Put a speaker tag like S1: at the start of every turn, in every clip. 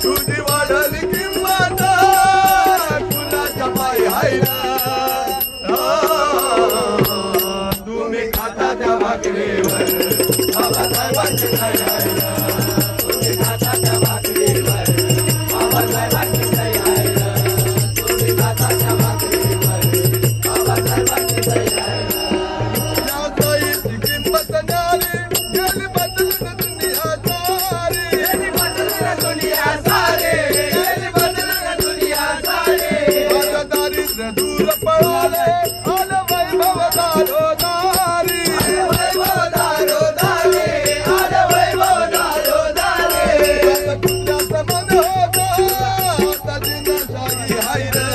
S1: तुझी वाढली किंमत कुणाच्या पायी हाय तुम्ही खाता त्या भाकरीवर बाबासाहेबांची सही आहे तुम्ही खाता त्या भाकरीवर बाबासाहेबांची सही आहे तुम्ही खाता त्या भाकरीवर बाबासाहेबांची सही आहे या सहीची किंमत झाली गेली बदलून दुनिया सारी गेली बदलून दुनिया सारी गेली बदलून दुनिया सारी माझं दारिद्र्य दूर पळाले आलं वैभव दारोदारी आलं वैभव दारोदारी आलं वैभव दारोदारी आता कुत्र्याचं मन होतं आता जिंदाशाही हाय रे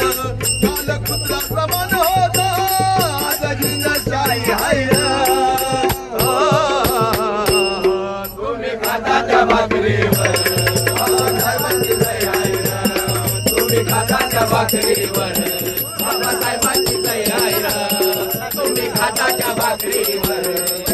S1: काल कुत्र्याचं मन होतं आता जिंदाशाही हाय रे तुम्ही खाता त्या भाकरीवर बाबासाहेबांची सही आहे तुम्ही खाता त्या भाकरीवर बाबासाहेबांची सही आहे तुम्ही खाता त्या भाकरीवर